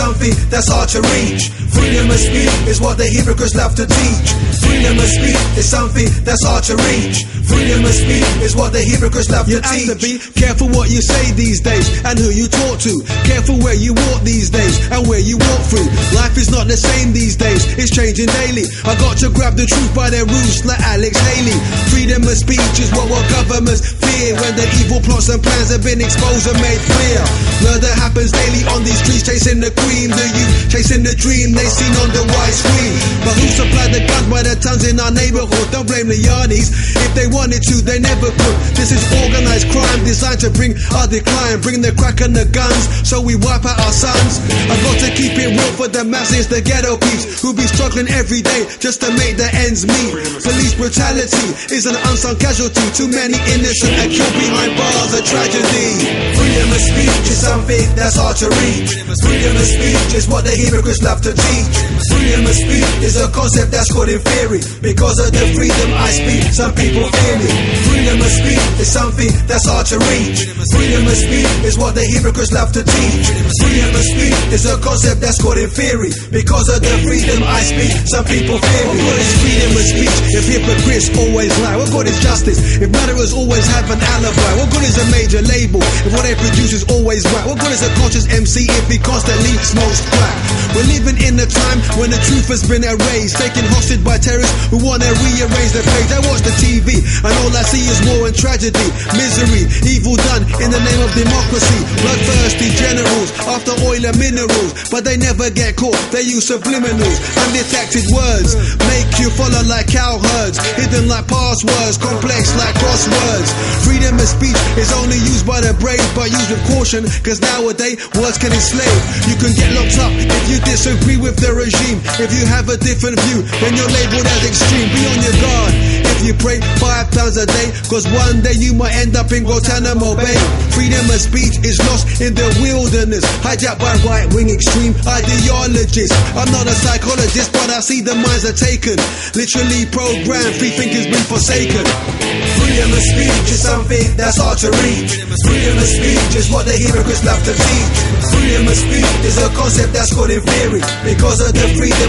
something that's hard to reach. Freedom of speech is what the hypocrites love to teach. Freedom of speech is something that's hard to reach. Freedom of speech is what the hypocrites love to teach. You have to be careful what you say these days and who you talk to. Careful where you walk these days and where you walk through. Life is not the same these days, it's changing daily. I got to grab the truth by their roots like Alex Haley. Freedom of speech is what governments fear when the evil plots and plans have been exposed and made clear. Murder happens daily on these streets, chasing the cream. The youth chasing the dream they seen on the white screen. But who supplied the guns by the tons in our neighborhood? Don't blame the yardies. If they wanted to, they never could. This is organized crime designed to bring our decline. Bring the crack and the guns, so we wipe out our sons. I've got to keep it real for the masses, the ghetto peeps, who be struggling every day just to make their ends meet. Police brutality is an unsung casualty. Too many innocent are killed behind bars, a tragedy. Freedom of speech is something that's hard to reach. Freedom of speech is what the hypocrites love to teach. Freedom of speech is a concept that's called in theory. Because of the freedom I speak, some people fear me. Freedom of speech is something that's hard to reach. Freedom of speech is what the hypocrites love to teach. Freedom of speech is a concept that's called in theory. Because of the freedom I speak, some people fear me. What good is freedom of speech if hypocrites always lie? What good is justice if murderers always have an alibi? What good is a major label if what they produce is always right? What good is a conscious MC if he constantly smokes crack? We're living in a time when the truth has been erased, taken hostage by terrorists who want to rearrange the page. I watch the TV and all I see is war and tragedy, misery, evil done in the name of democracy. Bloodthirsty generals after oil and minerals, but they never get caught. They use subliminals, undetected words, make you follow like cow herds, hidden like passwords, complex like crosswords. Freedom of speech is only used by the brave, but used with caution, cause nowadays words can enslave. You can get locked up if you disagree with the regime. If you have a different view, then you're labeled as extreme. Be on your guard if you pray 5 times a day, cause one day you might end up in Guantanamo Bay. Freedom of speech is lost in the wilderness, hijacked by right-wing extreme ideologists. I'm not a psychologist, but I see the minds are taken, literally programmed, free thinking's been forsaken. Freedom of speech is something that's hard to reach. Freedom of speech is what the hypocrites love to teach. Freedom of speech is a concept that's called in theory. Because of the freedom